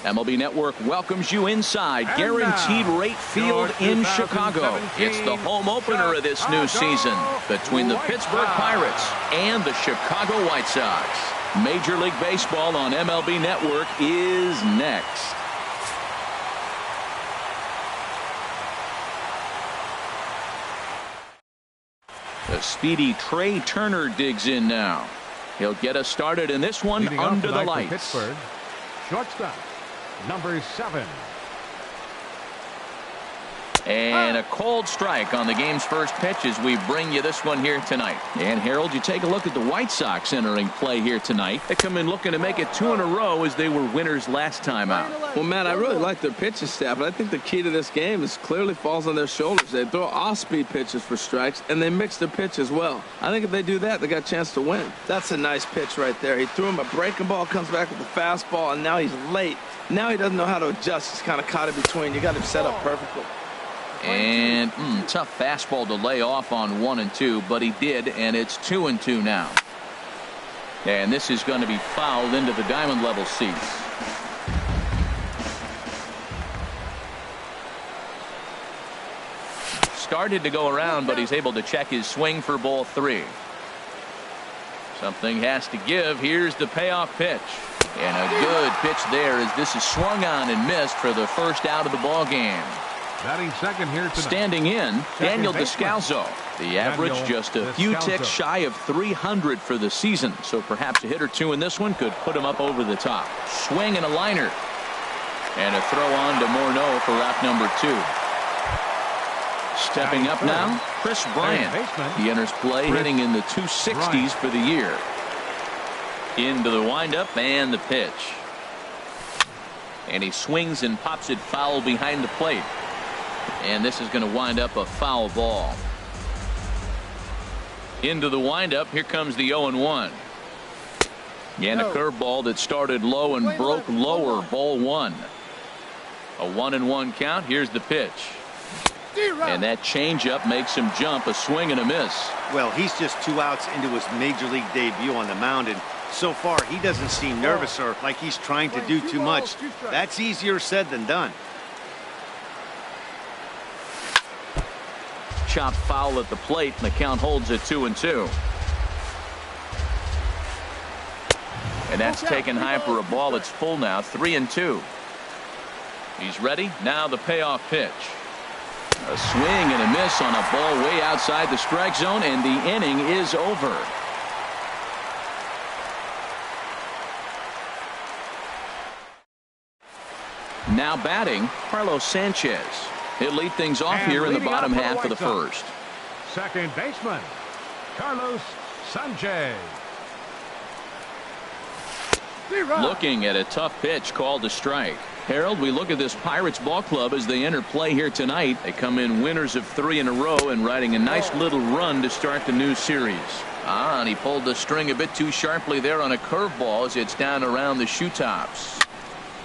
MLB Network welcomes you inside Guaranteed Rate Field in Chicago. It's the home opener of this new season between the Pittsburgh Pirates and the Chicago White Sox. Major League Baseball on MLB Network is next. The speedy Trey Turner digs in now. He'll get us started in this one under the lights. Pittsburgh, shortstop, number 7. And a cold strike on the game's first pitch as we bring you this one here tonight. And Harold, you take a look at the White Sox entering play here tonight. They come in looking to make it 2 in a row as they were winners last time out. Well, Matt, I really like their pitching staff, but I think the key to this game is clearly falls on their shoulders. They throw off-speed pitches for strikes, and they mix their pitch as well. I think if they do that, they got a chance to win. That's a nice pitch right there. He threw him a breaking ball, comes back with a fastball, and now he's late. Now he doesn't know how to adjust. He's kind of caught in between. You got him set up perfectly. And tough fastball to lay off on 1 and 2, but he did, and it's 2 and 2 now. And this is going to be fouled into the diamond level seats. Started to go around, but he's able to check his swing for ball 3. Something has to give. Here's the payoff pitch. And a good pitch there as this is swung on and missed for the first out of the ball game. Batting second here tonight. Standing in, Daniel Descalso. The average just a few ticks shy of 300 for the season, so perhaps a hit or two in this one could put him up over the top. Swing and a liner. And a throw on to Morneau for route number 2. Stepping up now, Chris Bryant. He enters play hitting in the 260s for the year. Into the windup and the pitch. And he swings and pops it foul behind the plate. And this is going to wind up a foul ball. Into the windup. Here comes the 0-1. And a curveball that started low and broke lower. Ball 1. A 1-1 count. Here's the pitch. And that changeup makes him jump. A swing and a miss. Well, he's just 2 outs into his major league debut on the mound, and so far he doesn't seem nervous or like he's trying to do too much. That's easier said than done. Chopped foul at the plate, and the count holds at 2-2. And that's taken high for a ball. It's full now, 3-2. He's ready. Now the payoff pitch. A swing and a miss on a ball way outside the strike zone, and the inning is over. Now batting, Carlos Sanchez. He'll lead things off here in the bottom half of the first. Second baseman, Carlos Sanchez. Looking at a tough pitch called a strike. Harold, we look at this Pirates ball club as they enter play here tonight. They come in winners of 3 in a row and riding a nice little run to start the new series. And he pulled the string a bit too sharply there on a curveball as it's down around the shoe tops.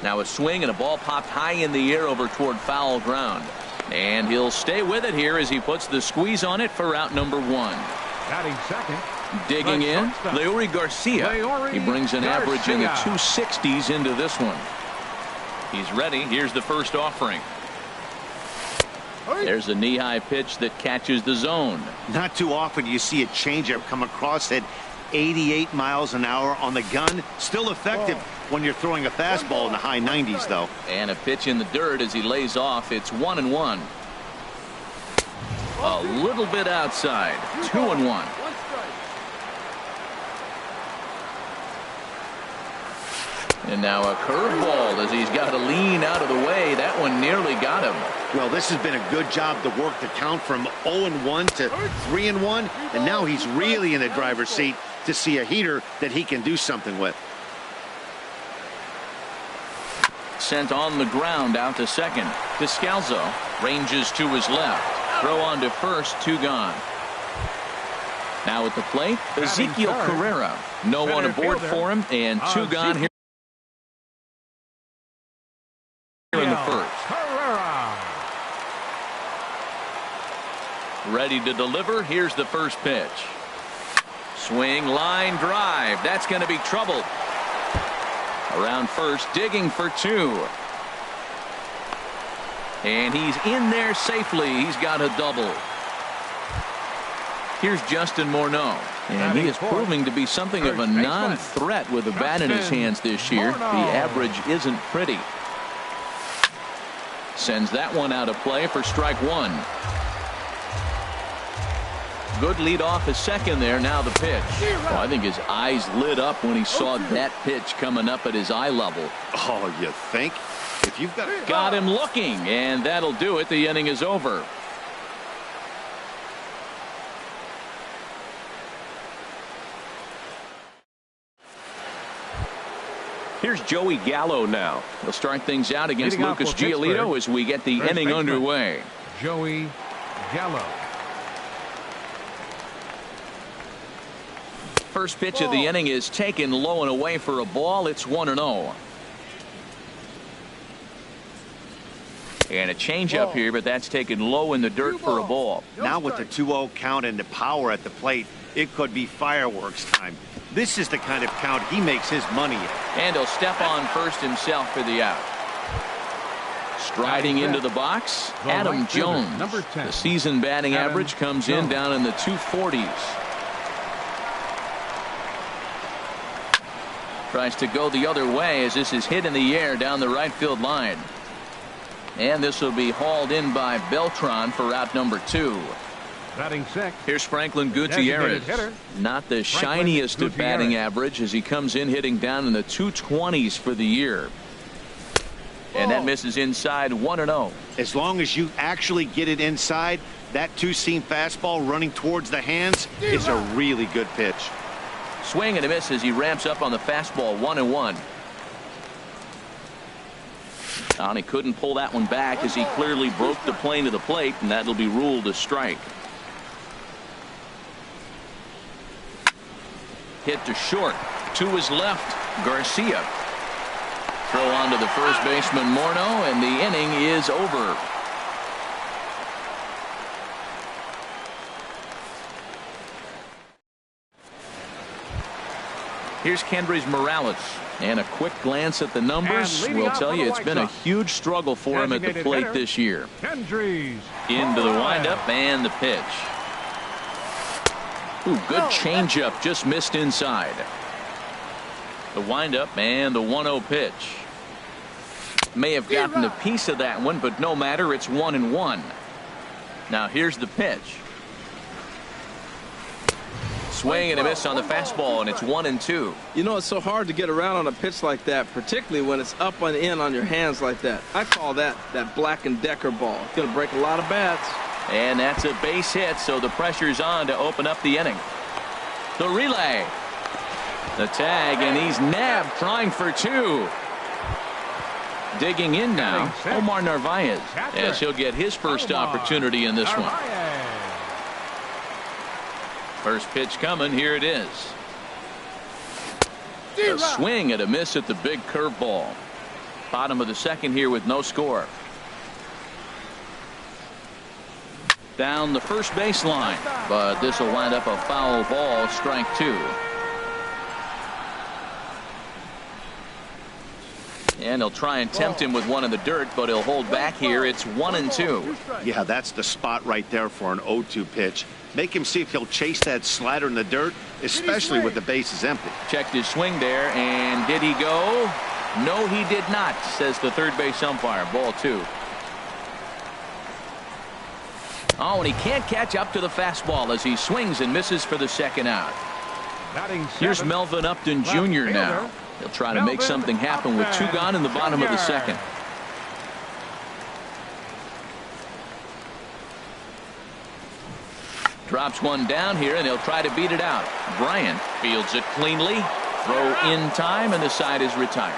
Now a swing and a ball popped high in the air over toward foul ground. And he'll stay with it here as he puts the squeeze on it for out number 1. Batting second. Digging in, Leury Garcia. He brings an average in the 260s into this one. He's ready. Here's the first offering. There's a knee-high pitch that catches the zone. Not too often do you see a changeup come across at 88 miles an hour on the gun. Still effective when you're throwing a fastball in the high 90s, though. And a pitch in the dirt as he lays off. It's 1-1. A little bit outside. 2-1. And now a curveball as he's got to lean out of the way. That one nearly got him. Well, this has been a good job to work the count from 0-1 to 3-1. And now he's really in the driver's seat to see a heater that he can do something with. Sent on the ground out to second. Descalso ranges to his left. Throw on to first. 2 gone. Now at the plate, Ezekiel Carrera. No one aboard for him, and 2 gone here in the first. Ready to deliver. Here's the first pitch. Swing, line drive. That's going to be trouble. Around first, digging for 2. And he's in there safely. He's got a double. Here's Justin Morneau. And he is proving to be something of a non-threat with a bat in his hands this year. The average isn't pretty. Sends that one out of play for strike 1. Good lead off his second there. Now the pitch. Oh, I think his eyes lit up when he saw that pitch coming up at his eye level. Oh, you think? If you've got him looking, and that'll do it. The inning is over. Here's Joey Gallo now. He'll start things out against Lucas Giolito as we get the inning underway. Joey Gallo. First pitch of the inning is taken low and away for a ball. It's 1-0. And a changeup here, but that's taken low in the dirt for a ball. Now with the 2-0 count and the power at the plate, it could be fireworks time. This is the kind of count he makes his money in. And he'll step on first himself for the out. Striding into the box, Adam Jones. Number 10. The season batting average comes in down in the 240s. Tries to go the other way as this is hit in the air down the right field line. And this will be hauled in by Beltran for out number 2. Batting sixth. Here's Franklin Gutierrez. Not the shiniest of batting average as he comes in hitting down in the 220s for the year. And that misses inside. 1-0. As long as you actually get it inside, that two-seam fastball running towards the hands is a really good pitch. Swing and a miss as he ramps up on the fastball. 1-1. And he couldn't pull that one back as he clearly broke the plane of the plate, and that'll be ruled a strike. Hit to short. To his left, Garcia. Throw on to the first baseman, Morneau, and the inning is over. Here's Kendrys Morales. And a quick glance at the numbers will tell you it's been a huge struggle for him at the plate this year. Into the windup and the pitch. Ooh, good changeup, just missed inside. The windup and the 1-0 pitch. May have gotten a piece of that one, but no matter, it's 1-1. Now here's the pitch. Swing and a miss on the fastball, and it's 1-2. You know, it's so hard to get around on a pitch like that, particularly when it's up and in on your hands like that. I call that Black & Decker ball. It's going to break a lot of bats. And that's a base hit, so the pressure's on to open up the inning. The relay. The tag, and he's nabbed, trying for 2. Digging in now, Omar Narvaez, as he'll get his first opportunity in this one. First pitch coming. Here it is. A swing and a miss at the big curveball. Bottom of the second here with no score. Down the first baseline, but this will wind up a foul ball. Strike 2. And he'll try and tempt him with one in the dirt, but he'll hold back here. It's 1-2. Yeah, that's the spot right there for an 0-2 pitch. Make him see if he'll chase that slider in the dirt, especially with the bases empty. Checked his swing there, and did he go? No, he did not, says the third base umpire. Ball 2. Oh, and he can't catch up to the fastball as he swings and misses for the second out. Here's Melvin Upton Jr. now. He'll try to make something happen with 2 gone in the bottom of the second. Drops one down here, and he'll try to beat it out. Bryant fields it cleanly. Throw in time, and the side is retired.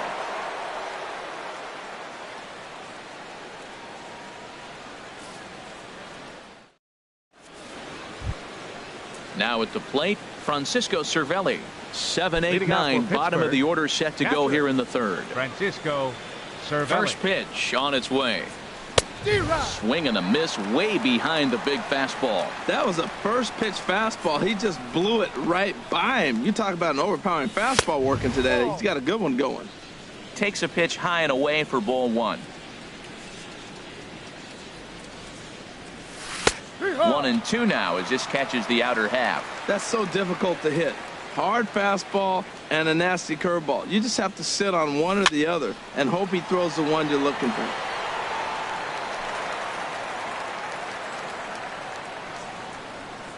Now at the plate, Francisco Cervelli. 7, 8, 9, bottom of the order set to go here in the third. Francisco Cervelli. First pitch on its way. Swing and a miss way behind the big fastball. That was a first pitch fastball. He just blew it right by him. You talk about an overpowering fastball working today. He's got a good one going. takes a pitch high and away for ball 1. 1-2 now as this catches the outer half. That's so difficult to hit. Hard fastball and a nasty curveball. You just have to sit on one or the other and hope he throws the one you're looking for.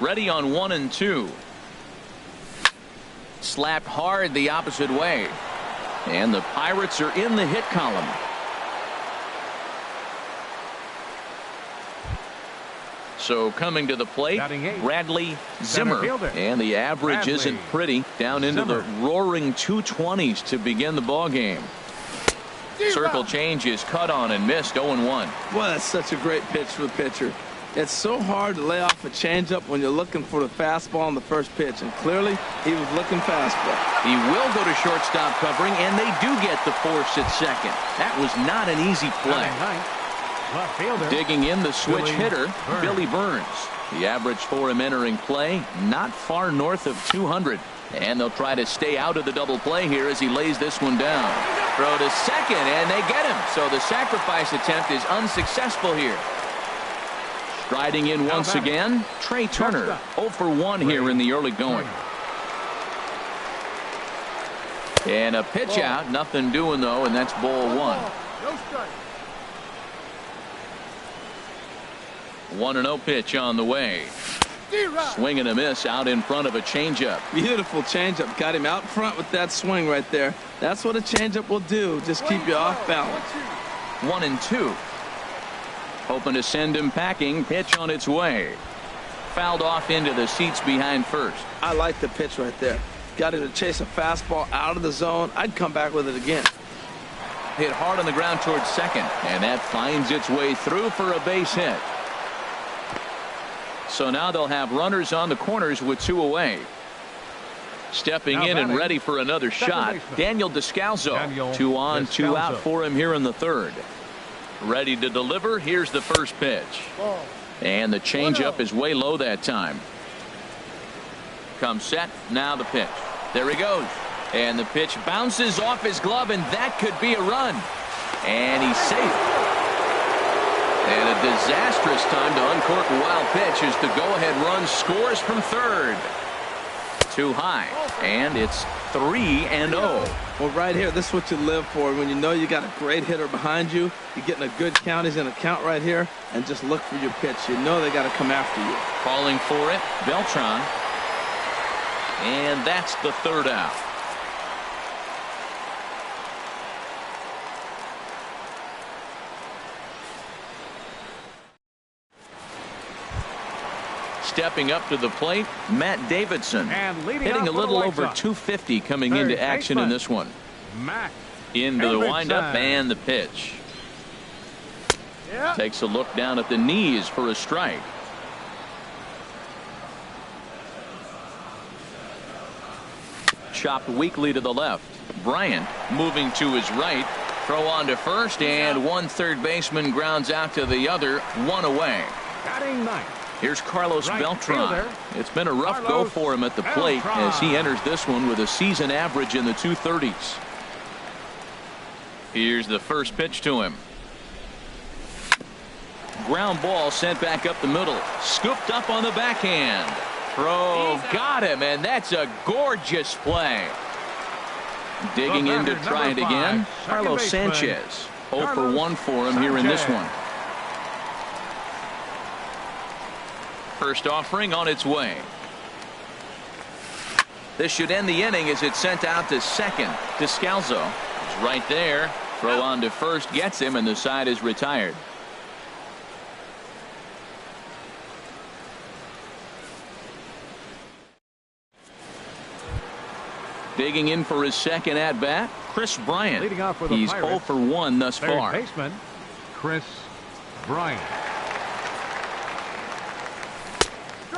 Ready on 1-2. Slapped hard the opposite way. And the Pirates are in the hit column. So coming to the plate, Bradley Zimmer. And the average isn't pretty. Down into the roaring 220s to begin the ball game. Circle change is cut on and missed. 0-1. Boy, that's such a great pitch for the pitcher. It's so hard to lay off a changeup when you're looking for the fastball on the first pitch, and clearly he was looking fastball. He will go to shortstop covering, and they do get the force at second. That was not an easy play. Digging in the switch hitter, Billy Burns. The average for him entering play, not far north of 200. And they'll try to stay out of the double play here as he lays this one down. Throw to second, and they get him. So the sacrifice attempt is unsuccessful here. Striding in once again, Trey Turner. 0 for 1 here in the early going. And a pitch out, nothing doing though, and that's ball 1. 1-0 pitch on the way. Swing and a miss out in front of a changeup. Beautiful changeup. Got him out front with that swing right there. That's what a changeup will do. Just keep you off balance. 1-2. Hoping to send him packing. Pitch on its way. Fouled off into the seats behind first. I like the pitch right there. Got him to chase a fastball out of the zone. I'd come back with it again. Hit hard on the ground towards second. And that finds its way through for a base hit. So now they'll have runners on the corners with 2 away. Stepping in and ready for another shot, Daniel Descalzo. 2 on, 2 out for him here in the third. Ready to deliver. Here's the first pitch. And the changeup is way low that time. Comes set. Now the pitch. There he goes. And the pitch bounces off his glove, and that could be a run. And he's safe. And a disastrous time to uncork a wild pitch as the go-ahead run scores from third. Too high. And it's 3-0. Well, right here, this is what you live for. When you know you got a great hitter behind you, you're getting a good count. He's in a count right here, and just look for your pitch. You know they got to come after you. Calling for it, Beltran. And that's the third out. Stepping up to the plate, Matt Davidson. Hitting a little over 250 coming into action in this one. Into the windup and the pitch. Takes a look down at the knees for a strike. Chopped weakly to the left. Bryant moving to his right. Throw on to first, and one third baseman grounds out to the other. 1 away. Batting ninth. Here's Carlos Beltran. It's been a rough go for him at the plate as he enters this one with a season average in the 230s. Here's the first pitch to him. Ground ball sent back up the middle. Scooped up on the backhand. Throw got him, and that's a gorgeous play. Digging in to try it again. Carlos Sanchez. 0 for 1 for him here in this one. First offering on its way. This should end the inning as it's sent out to second. Descalzo is right there. Throw on to first gets him, and the side is retired. Digging in for his second at bat, Chris Bryant. He's 0 for 1 thus far. Third baseman, Chris Bryant.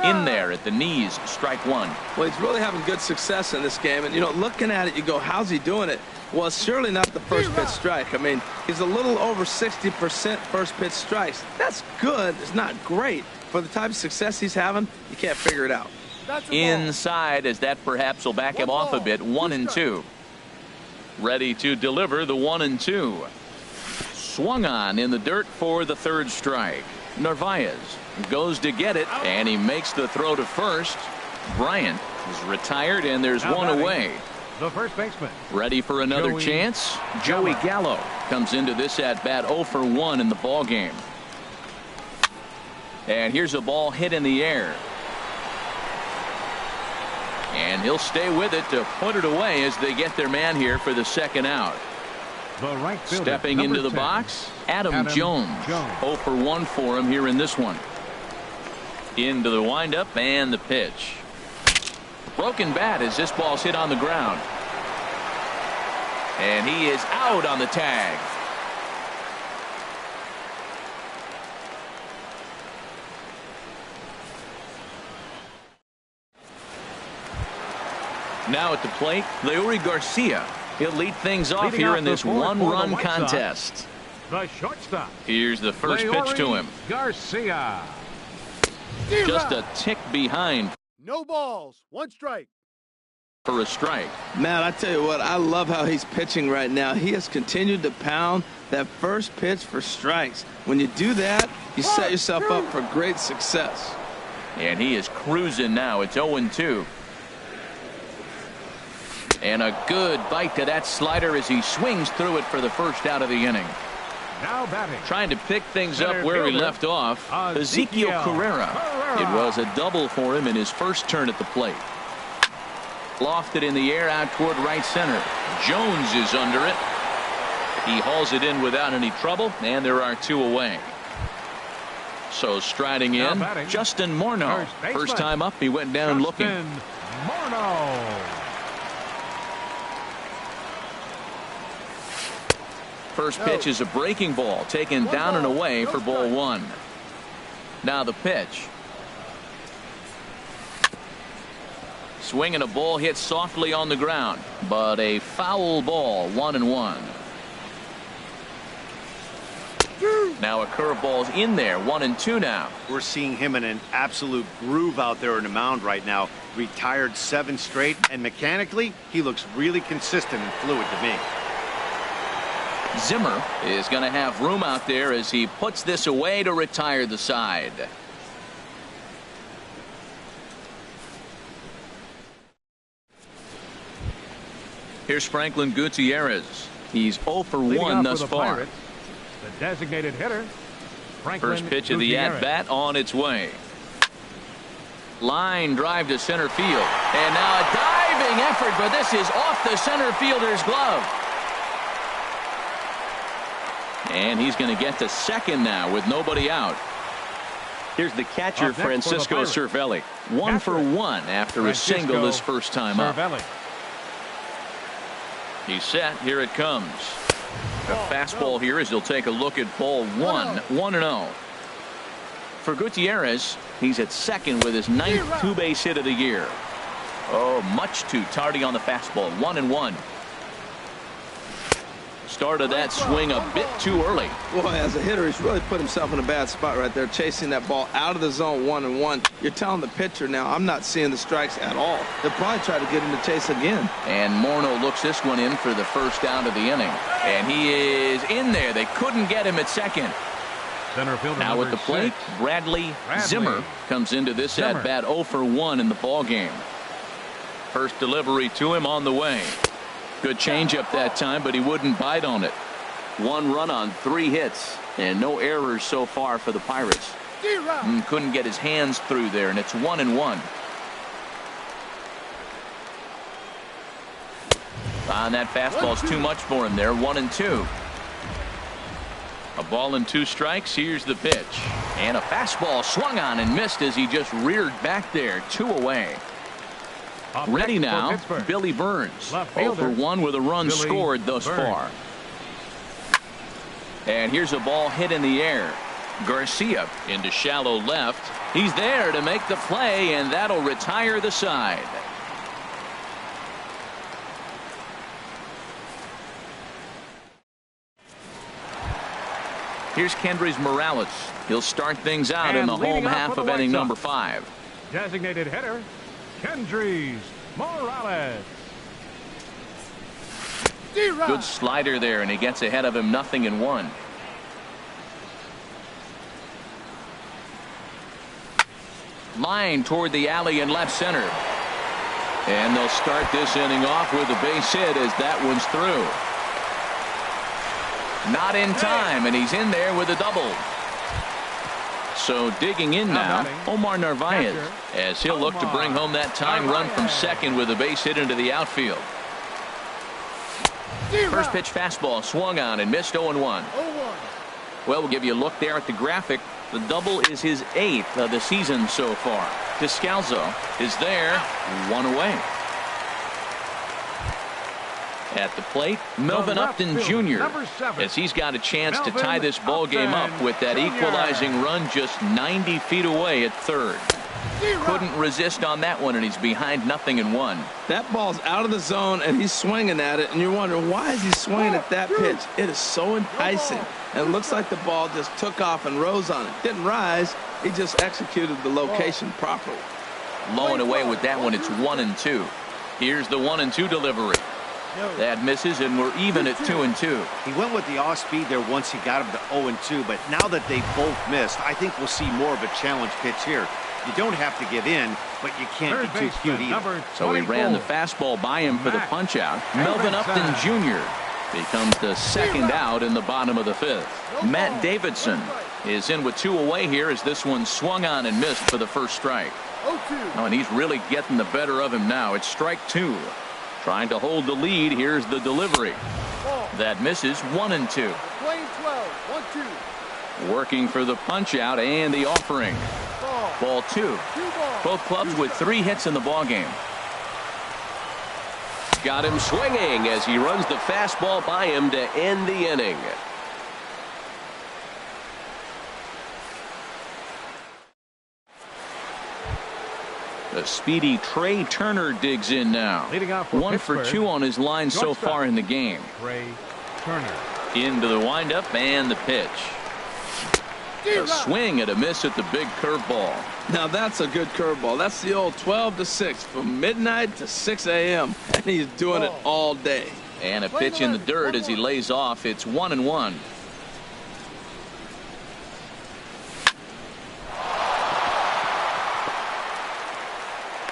In there at the knees, strike 1. Well, he's really having good success in this game. And, you know, looking at it, you go, how's he doing it? Well, it's surely not the first pitch strike. I mean, he's a little over 60% first pitch strikes. That's good. It's not great. For the type of success he's having, you can't figure it out. Inside, as that perhaps will back him off a bit. 1-2. Ready to deliver the 1-2. Swung on in the dirt for the third strike. Narvaez goes to get it, and he makes the throw to first. Bryant is retired, and there's Now one batting, away. the first baseman. Ready for another Joey chance. Joey Gallo comes into this at bat 0 for 1 in the ball game. And here's a ball hit in the air. And he'll stay with it to put it away as they get their man here for the second out. The right fielder, Stepping into the 10, box, Adam Jones. Jones. 0 for 1 for him here in this one. Into the windup and the pitch. Broken bat as this ball's hit on the ground. And he is out on the tag. Now at the plate, Leury Garcia. He'll lead things off Leading here off in the this fourth for the one-run White Sox, contest. the shortstop. Here's the first pitch to him. Garcia. Just a tick behind No balls. One strike. for a strike. Man, I tell you what, I love how he's pitching right now. He has continued to pound that first pitch for strikes. When you do that, you set yourself up for great success. And he is cruising now. It's 0-2. And a good bite to that slider as he swings through it for the first out of the inning. Now batting. Trying to pick things Center up where he fielder, left off. Ezekiel Ezekiel Carrera. Carrera. It was a double for him in his first turn at the plate. Lofted in the air out toward right center. Jones is under it. He hauls it in without any trouble, and there are two away. So striding Now in, batting, Justin Morneau. first baseman, First time up, he went down looking. Justin Morneau. First pitch is a breaking ball taken down and away for ball one. Now the pitch. Swing and a ball hit softly on the ground, but a foul ball, 1-1. Now a curveball's in there, 1-2 now. We're seeing him in an absolute groove out there on the mound right now. Retired 7 straight, and mechanically, he looks really consistent and fluid to me. Zimmer is going to have room out there as he puts this away to retire the side. Here's Franklin Gutierrez. He's 0 for Leading 1 off thus for the far. Pirates, the designated hitter, Franklin First pitch of the Gutierrez. at-bat on its way. Line drive to center field. And now a diving effort, but this is off the center fielder's glove. And he's going to get to second now with nobody out. Here's the catcher, Up next for the Francisco Pirates. Cervelli. 1 for 1 after a single his first time up. Cervelli. He's set. Here it comes. A fastball here as he'll take a look at ball 1. 1-0. For Gutierrez, he's at second with his 9th two-base hit of the year. Oh, much too tardy on the fastball. 1-1. Started that swing a bit too early. Boy, as a hitter, he's really put himself in a bad spot right there, chasing that ball out of the zone 1-1. You're telling the pitcher now, I'm not seeing the strikes at all. They'll probably try to get him to chase again. And Morneau looks this one in for the first out of the inning. And he is in there. They couldn't get him at second. Center fielder Now number at the plate, 6. Bradley Zimmer comes into this Zimmer. at-bat 0 for 1 in the ballgame. First delivery to him on the way. Good changeup that time, but he wouldn't bite on it. 1 run on 3 hits, and no errors so far for the Pirates. Couldn't get his hands through there, and it's 1-1. And that fastball's too much for him there. 1-2. A ball and 2 strikes. Here's the pitch. And a fastball swung on and missed as he just reared back there. 2 away. Up Ready next for now, Pittsburgh. Billy Burns. Left 0 for fielder, 1 with a run Billy scored thus Burns. far. And here's a ball hit in the air. Garcia into shallow left. He's there to make the play, and that'll retire the side. Here's Kendrys Morales. He'll start things out And in the leading home off half for of the White inning Sox, number 5. Designated hitter, Kendrys Morales. Good slider there, and he gets ahead of him 0-1. Line toward the alley in left center. And they'll start this inning off with a base hit as that one's through. Not in time, and he's in there with a double. So digging in now, Omar Narvaez, as he'll look to bring home that tying run from second with a base hit into the outfield. First pitch fastball swung on and missed 0-1. Well, we'll give you a look there at the graphic. The double is his 8th of the season so far. Descalzo is there, 1 away. At the plate, Melvin Upton Jr. as he's got a chance to tie this ball game up with that equalizing run just 90 feet away at third. Couldn't resist on that one, and he's behind 0-1. That ball's out of the zone, and he's swinging at it, and you're wondering, why is he swinging at that pitch? It is so enticing, and it looks like the ball just took off and rose on it. Didn't rise, he just executed the location properly. Low and away with that one, it's 1-2. Here's the 1-2 delivery. That misses, and we're even at 2-2. He went with the off speed there once he got him to 0-2, but now that they both missed, I think we'll see more of a challenge pitch here. You don't have to give in, but you can't be too cute either. So he ran the fastball by him for the punch out. Melvin Upton Jr. becomes the second out in the bottom of the 5th. Matt Davidson is in with 2 away here as this one swung on and missed for the first strike. Oh, and he's really getting the better of him now. It's strike 2. Trying to hold the lead. Here's the delivery. That misses 1-2. Working for the punch out and the offering. Ball 2. Both clubs with 3 hits in the ball game. Got him swinging as he runs the fastball by him to end the inning. The speedy Trey Turner digs in now. 1 for 2 on his line so far in the game. Trey Turner. Into the windup and the pitch. A swing and a miss at the big curveball. Now that's a good curveball. That's the old 12-6 from midnight to 6 a.m. and he's doing it all day. And a pitch in the dirt as he lays off. It's 1-1.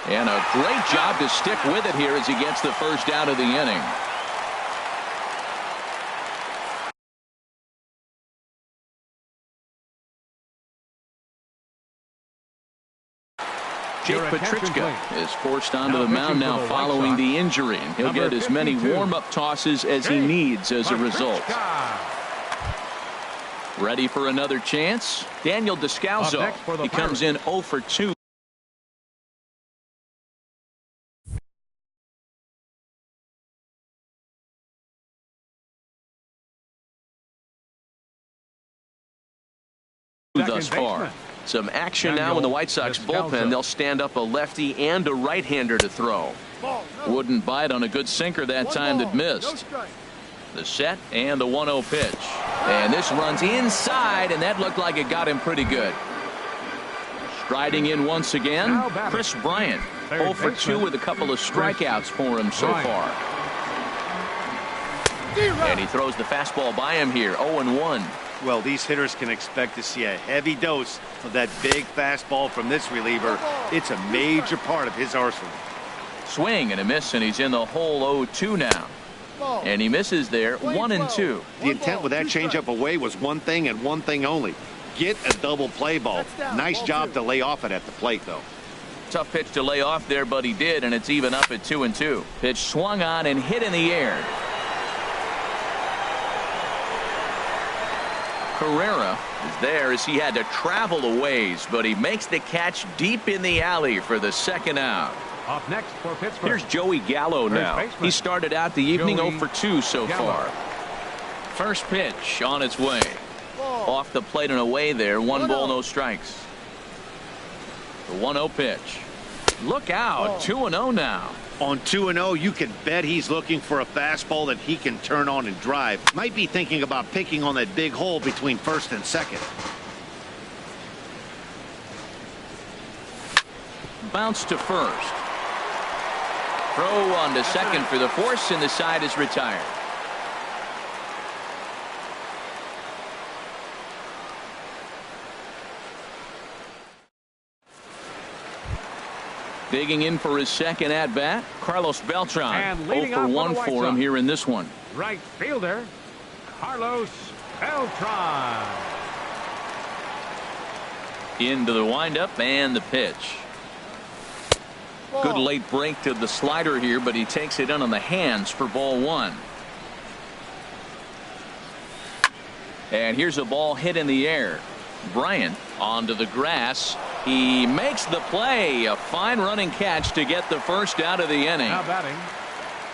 And a great job to stick with it here as he gets the first out of the inning. Jake Petrichka is forced onto the mound now following the injury, and he'll get as many warm-up tosses as he needs as a result. Ready for another chance? Daniel Descalzo. He comes in 0 for 2. Thus far. Some action now in the White Sox bullpen. They'll stand up a lefty and a right-hander to throw. Wouldn't bite on a good sinker that time that missed. The set and the 1-0 pitch. And this runs inside, and that looked like it got him pretty good. Striding in once again, Chris Bryant. 0 for 2 with a couple of strikeouts for him so far. And he throws the fastball by him here, 0-1. Well, these hitters can expect to see a heavy dose of that big fastball from this reliever. It's a major part of his arsenal. Swing and a miss, and he's in the hole 0-2 now. And he misses there, 1-2. The intent with that changeup away was one thing and one thing only. Get a double play ball. Nice job to lay off it at the plate, though. Tough pitch to lay off there, but he did, and it's even up at 2-2. Pitch swung on and hit in the air. Carrera is there as he had to travel a ways, but he makes the catch deep in the alley for the second out. Up next for Pittsburgh. Here's Joey Gallo now. He started out the evening 0 for 2 so far. First pitch on its way. Off the plate and away there. 1 ball, no strikes. The 1-0 pitch. Look out. 2-0 now. On 2-0, you can bet he's looking for a fastball that he can turn on and drive. Might be thinking about picking on that big hole between first and second. Bounce to first. Throw on to second for the force, and the side is retired. Digging in for his second at-bat, Carlos Beltran. And 0 leading for off 1 for the for him White here in this one. Right fielder, Carlos Beltran. Into the windup and the pitch. Good late break to the slider here, but he takes it in on the hands for ball 1. And here's a ball hit in the air. Bryant onto the grass. He makes the play. A fine running catch to get the first out of the inning. Now batting,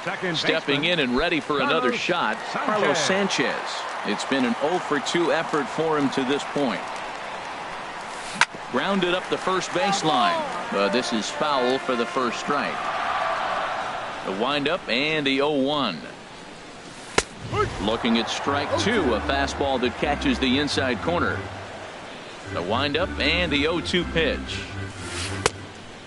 second Stepping baseman, in and ready for another shot, Carlos Sanchez. It's been an 0 for 2 effort for him to this point. Grounded up the first baseline, but this is foul for the first strike. The windup and the 0-1. Looking at strike 2, a fastball that catches the inside corner. The windup and the 0-2 pitch.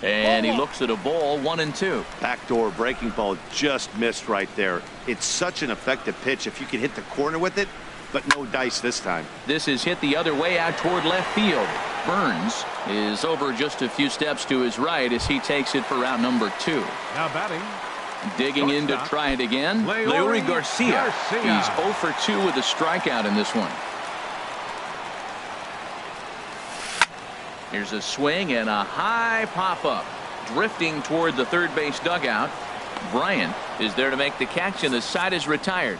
And he looks at a ball, 1-2. Backdoor breaking ball just missed right there. It's such an effective pitch if you can hit the corner with it, but no dice this time. This is hit the other way out toward left field. Burns is over just a few steps to his right as he takes it for out number 2. Now batting, Digging in to try it again, Leury Garcia. He's 0 for 2 with a strikeout in this one. Here's a swing and a high pop-up. Drifting toward the third base dugout. Bryant is there to make the catch, and the side is retired.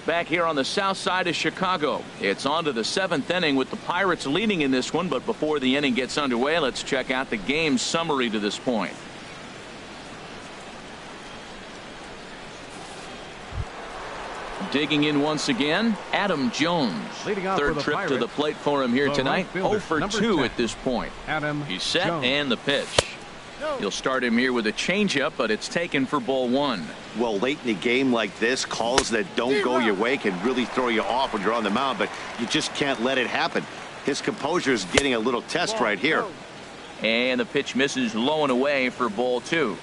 Back here on the south side of Chicago, it's on to the 7th inning with the Pirates leading in this one. But before the inning gets underway, let's check out the game summary to this point. Digging in once again, Adam Jones. Third trip to the plate for him here tonight. 0 for 2 at this point. He's set and the pitch. You'll start him here with a changeup, but it's taken for ball 1. Well, late in a game like this, calls that don't go your way can really throw you off when you're on the mound, but you just can't let it happen. His composure is getting a little test right here. And the pitch misses low and away for ball 2.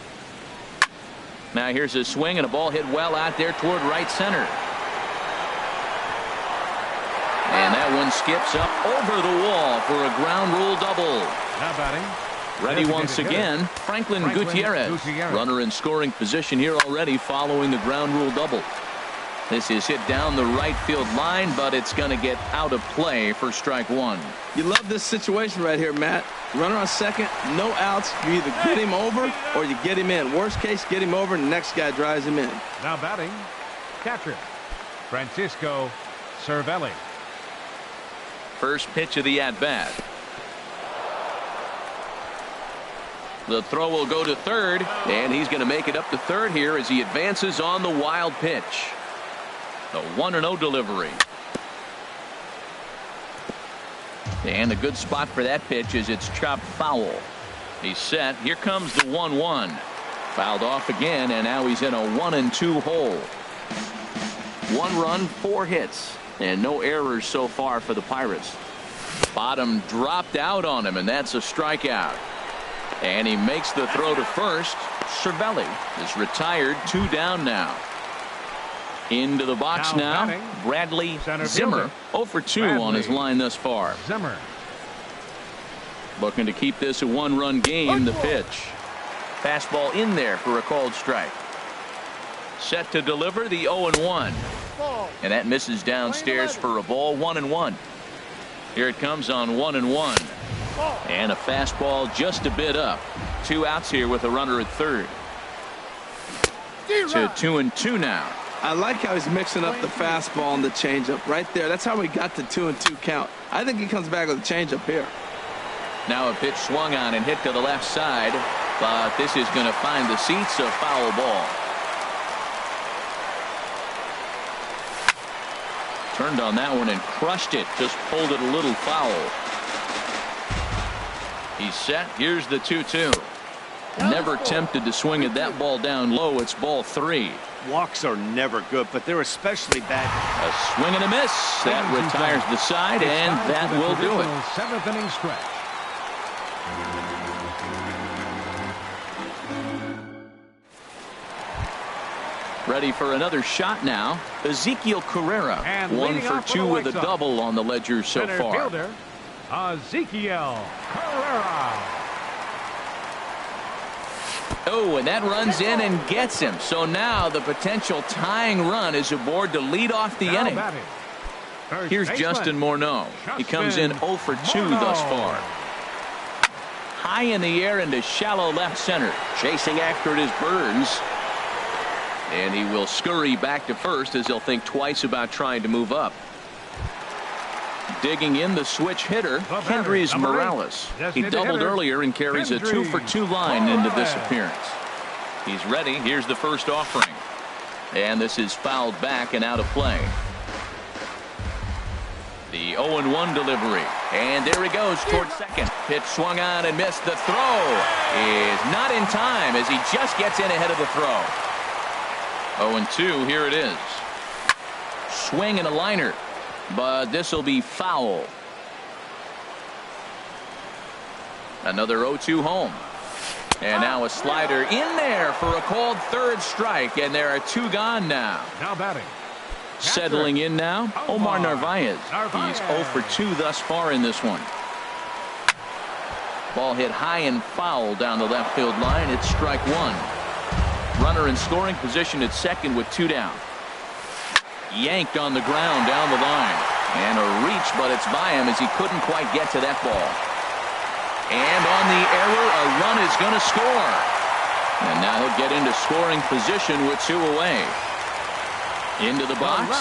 Now here's a swing and a ball hit well out there toward right center. And that one skips up over the wall for a ground rule double. now batting, Ready once again, Franklin Gutierrez. Runner in scoring position here already following the ground rule double. This is hit down the right field line, but it's going to get out of play for strike 1. You love this situation right here, Matt. Runner on second, no outs. You either get him over or you get him in. Worst case, get him over and the next guy drives him in. now batting, catcher, Francisco Cervelli. First pitch of the at-bat. The throw will go to third, and he's going to make it up to third here as he advances on the wild pitch. The 1-0 delivery. And a good spot for that pitch is it's chopped foul. He's set. Here comes the 1-1. Fouled off again, and now he's in a 1-2 hole. 1 run, 4 hits, and no errors so far for the Pirates. Bottom dropped out on him, and that's a strikeout. And he makes the throw to first. Cervelli is retired, 2 down now. Into the box now, Bradley Zimmer. 0 for 2 on his line thus far. Zimmer. Looking to keep this a 1-run game. The pitch. Fastball in there for a called strike. Set to deliver the 0-1. And that misses downstairs for a ball. 1-1. Here it comes on 1-1. And a fastball just a bit up. 2 outs here with a runner at third. To 2-2 now. I like how he's mixing up the fastball and the changeup right there. That's how we got the 2-2 count. I think he comes back with a changeup here. Now a pitch swung on and hit to the left side, but this is going to find the seats, a foul ball. Turned on that one and crushed it, just pulled it a little foul. He's set. Here's the 2-2. Never tempted to swing at that ball down low. It's ball 3. Walks are never good, but they're especially bad. A swing and a miss. That retires the side, and that will do it. 7th inning stretch. Ready for another shot now. Ezekiel Carrera, And 1 for 2 with a double on the ledger so Center far. fielder, Ezekiel Carrera. Oh, and that runs in and gets him. So now the potential tying run is aboard to lead off the Now inning. batting, first Here's baseman, Justin Morneau. He comes in 0 for 2 thus far. High in the air into shallow left center. Chasing after it is Burns. And he will scurry back to first as he'll think twice about trying to move up. Digging in the switch hitter, Kendrys Morales. He doubled earlier and carries a 2 for 2 line into this appearance. He's ready. Here's the first offering. And this is fouled back and out of play. The 0-1 delivery. And there he goes towards second. Pitch swung on and missed. The throw is not in time as he just gets in ahead of the throw. 0-2, here it is. Swing and a liner, but this will be foul. Another 0-2 home. And now a slider in there for a called third strike, and there are 2 gone now. Now batting. Settling in now, Omar Narvaez. He's 0 for 2 thus far in this one. Ball hit high and foul down the left field line. It's strike 1. Runner in scoring position at second with 2 down. Yanked on the ground down the line. And a reach, but it's by him as he couldn't quite get to that ball. And on the error, a run is going to score. And now he'll get into scoring position with 2 away. Into the box,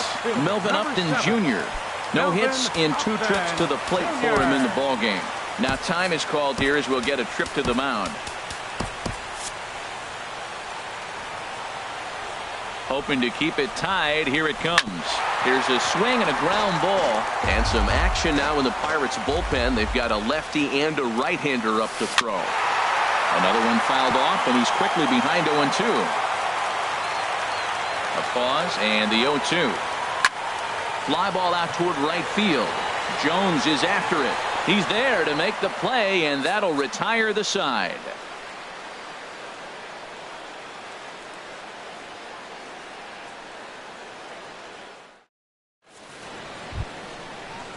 Melvin Upton Jr. No hits in 2 trips to the plate for him in the ballgame. Now time is called here as we'll get a trip to the mound. Hoping to keep it tied. Here it comes. Here's a swing and a ground ball. And some action now in the Pirates bullpen. They've got a lefty and a right-hander up to throw. Another one fouled off, and he's quickly behind 0-2. A pause, and the 0-2. Fly ball out toward right field. Jones is after it. He's there to make the play, and that'll retire the side.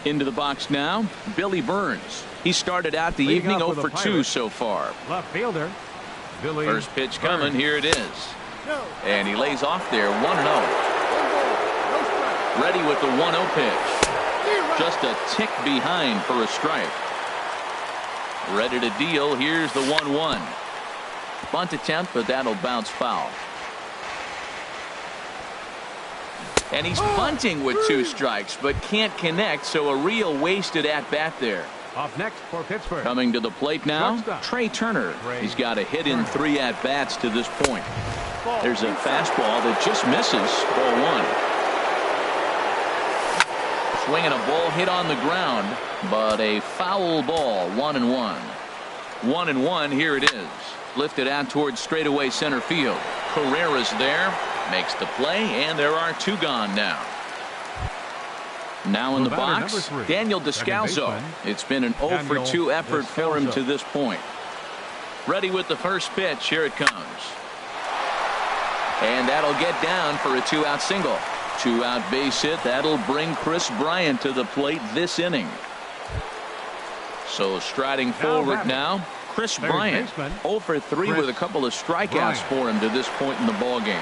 Into the box now, Billy Burns. He started out the evening 0 for 2 so far. Left fielder, Billy. First pitch coming. Here it is. And he lays off there 1-0. Ready with the 1-0 pitch. Just a tick behind for a strike. Ready to deal. Here's the 1-1. Bunt attempt, but that'll bounce foul. And he's bunting with 2 strikes, but can't connect, so a real wasted at-bat there. Off next for Pittsburgh. Coming to the plate now, Trey Turner. He's got a hit in 3 at-bats to this point. There's a fastball that just misses. Ball 1. Swinging a ball hit on the ground, but a foul ball. 1-1. 1-1. Here it is. Lifted out towards straightaway center field. Carrera's there. Makes the play, and there are 2 gone now. Now in the box, Daniel Descalso. It's been an 0 for 2 effort for him to this point. Ready with the first pitch. Here it comes. And that'll get down for a 2-out single. 2-out base hit. That'll bring Chris Bryant to the plate this inning. So striding forward now, Chris Bryant. 0 for 3 with a couple of strikeouts for him to this point in the ballgame.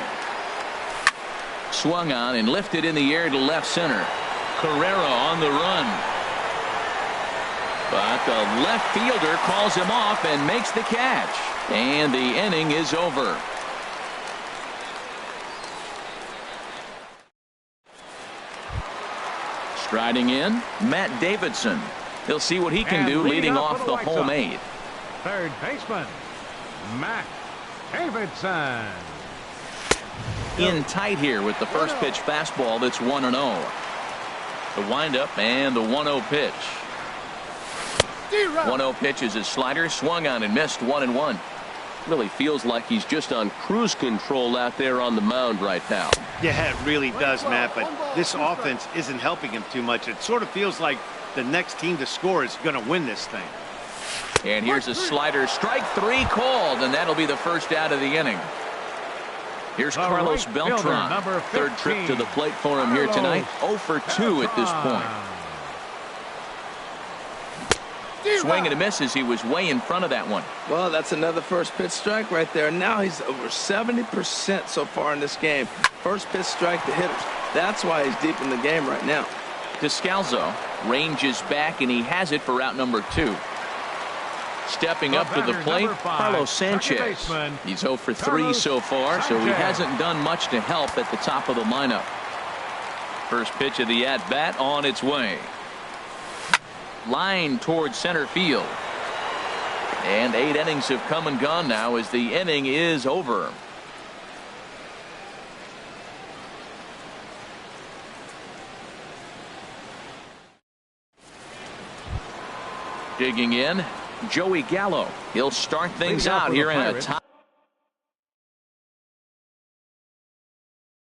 Swung on and lifted in the air to left center. Carrera on the run. But the left fielder calls him off and makes the catch. And the inning is over. Striding in, Matt Davidson. He'll see what he can do leading off the home 8th. Third baseman, Matt Davidson. In tight here with the first pitch fastball that's 1-0. The windup and the 1-0 pitch. 1-0 pitch is his slider, swung on and missed. 1-1. Really feels like he's just on cruise control out there on the mound right now. Yeah, it really does, Matt, but this offense isn't helping him too much. It sort of feels like the next team to score is going to win this thing. And here's a slider, strike 3 called, and that'll be the first out of the inning. Here's The Carlos right fielder, Beltran. number Third trip to the 15, plate for him here tonight. 0 for 2 at this point. Swing and a miss as he was way in front of that one. Well, that's another first pitch strike right there. Now he's over 70% so far in this game. First pitch strike to hitters. That's why he's deep in the game right now. Descalzo ranges back, and he has it for out number 2. Stepping up to the plate, Carlos Sanchez. He's 0 for 3 so far, so he hasn't done much to help at the top of the lineup. First pitch of the at-bat on its way. Line towards center field. And 8 innings have come and gone now as the inning is over. Digging in, Joey Gallo. He'll start things out here in a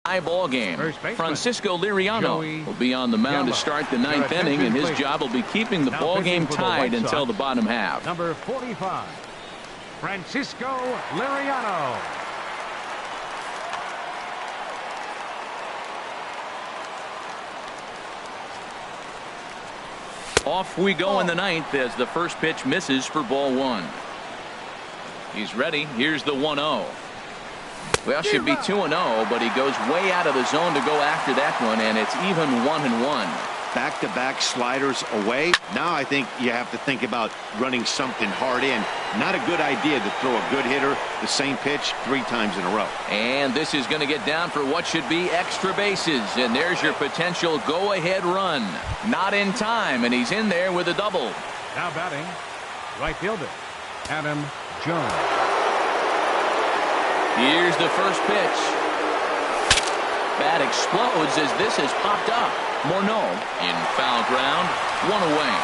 tie ball game. Francisco Liriano will be on the mound to start the 9th inning, and his job will be keeping the ball game tied until the bottom half. Number 45, Francisco Liriano. Off we go in the 9th as the first pitch misses for ball 1. He's ready. Here's the 1-0. Well, should be 2-0, but he goes way out of the zone to go after that one, and it's even 1-1. Back-to-back sliders away. Now I think you have to think about running something hard in. Not a good idea to throw a good hitter the same pitch 3 times in a row. And this is going to get down for what should be extra bases, and there's your potential go-ahead run. Not in time, and he's in there with a double. Now batting, right fielder, Adam Jones. Here's the first pitch. Bat explodes as this has popped up. Morneau in foul ground, 1 away.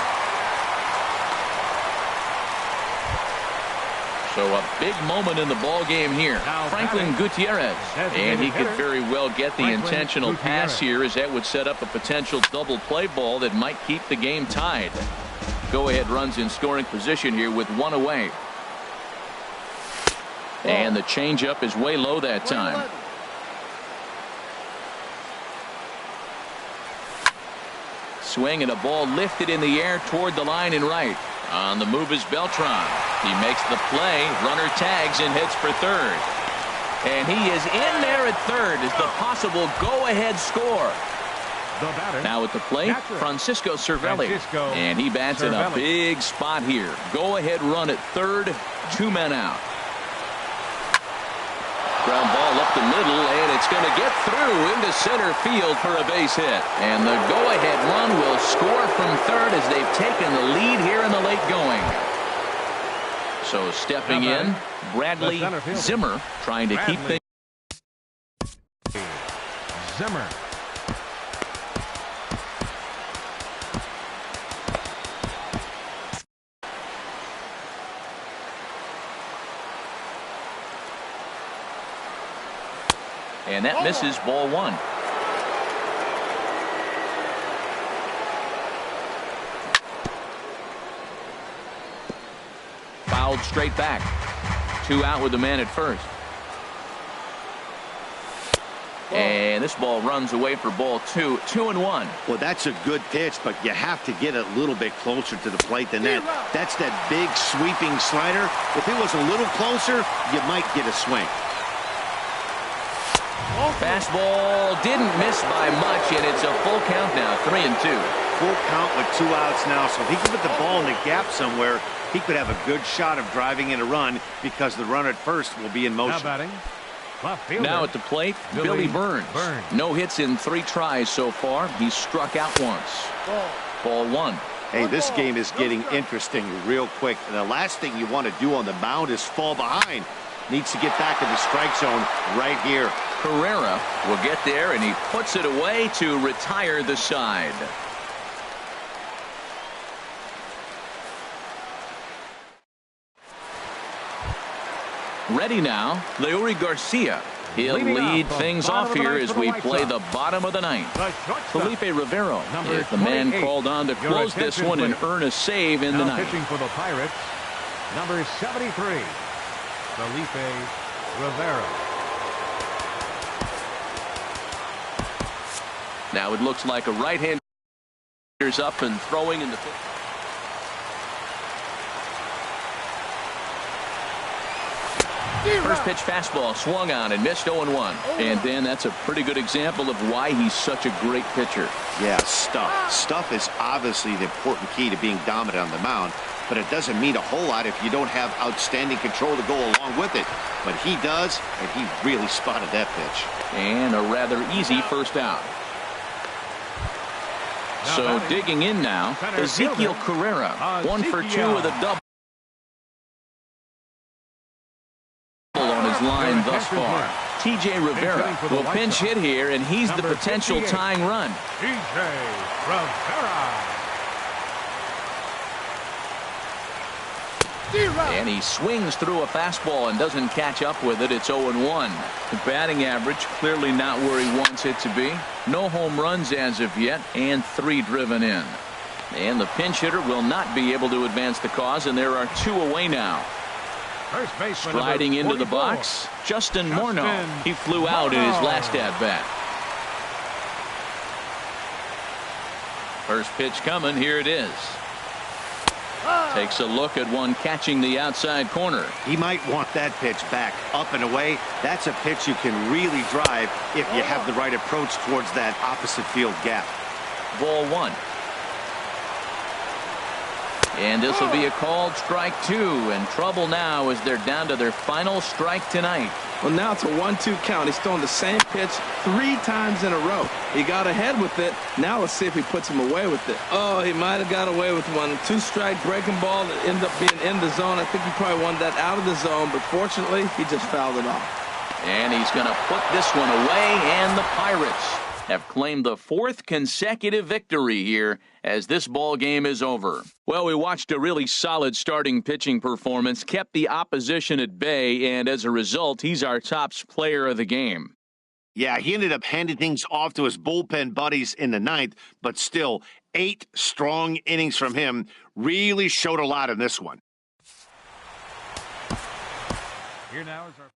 So a big moment in the ball game here. Franklin Gutierrez, and he could very well get the intentional pass here, as that would set up a potential double play ball that might keep the game tied. Go-ahead runs in scoring position here with 1 away. And the changeup is way low that time. Swing and a ball lifted in the air toward the line and right. On the move is Beltran. He makes the play. Runner tags and hits for third. And he is in there at third as the possible go-ahead score. Now at the plate, Francisco Cervelli. And he bats in a big spot here. Go-ahead run at third. 2 men out. Ground ball up the middle, and it's going to get through into center field for a base hit. And the go-ahead run will score from third as they've taken the lead here in the late going. So stepping in, Bradley Zimmer trying to keep things. Zimmer. And that misses ball 1. Fouled straight back. 2 out with the man at first. And this ball runs away for ball 2. 2-1. Well, that's a good pitch, but you have to get a little bit closer to the plate than that. That's that big sweeping slider. If it was a little closer, you might get a swing. Fastball didn't miss by much, and it's a full count now, 3-2. Full count with 2 outs now, so if he can put the ball in the gap somewhere, he could have a good shot of driving in a run because the runner at first will be in motion. Now batting, left fielder, now at the plate, Billy Burns. No hits in 3 tries so far. He struck out once. Ball 1. Hey, this game is getting interesting real quick. And the last thing you want to do on the mound is fall behind. Needs to get back in the strike zone right here. Herrera will get there, and he puts it away to retire the side. Ready now, Leury Garcia. He'll lead things off here as we play the bottom of the 9th. Felipe Rivero is the man called on to close this one and earn a save in the 9th. Pitching for the Pirates, number 73, Felipe Rivero. Now it looks like a right-hander is up and throwing in the pitch. First pitch fastball swung on and missed 0-1. And Dan, that's a pretty good example of why he's such a great pitcher. Yeah, stuff. Stuff is obviously the important key to being dominant on the mound, but it doesn't mean a whole lot if you don't have outstanding control to go along with it. But he does, and he really spotted that pitch. And a rather easy first out. So digging in now, Ezekiel Carrera, 1 for 2 with a double on his line thus far. T.J. Rivera will pinch hit here, and he's the potential tying run. T.J. Rivera. And he swings through a fastball and doesn't catch up with it. It's 0-1. The batting average clearly not where he wants it to be. No home runs as of yet, and 3 driven in. And the pinch hitter will not be able to advance the cause, and there are 2 away now. First baseman Striding into the 44. box, Justin Morneau. He flew out in his last at-bat. First pitch coming. Here it is. Takes a look at one catching the outside corner. He might want that pitch back, up and away. That's a pitch you can really drive if you have the right approach towards that opposite field gap. Ball 1. And this will be a called strike 2, and trouble now as they're down to their final strike tonight. Well, now it's a 1-2 count. He's throwing the same pitch 3 times in a row. He got ahead with it. Now let's see if he puts him away with it. Oh, he might have got away with one. 2-strike breaking ball that ended up being in the zone. I think he probably wanted that out of the zone, but fortunately, he just fouled it off. And he's going to put this one away, and the Pirates have claimed the 4th consecutive victory here as this ball game is over. Well, we watched a really solid starting pitching performance, kept the opposition at bay, and as a result, he's our top player of the game. Yeah, he ended up handing things off to his bullpen buddies in the 9th, but still 8 strong innings from him really showed a lot in this one. Here now is our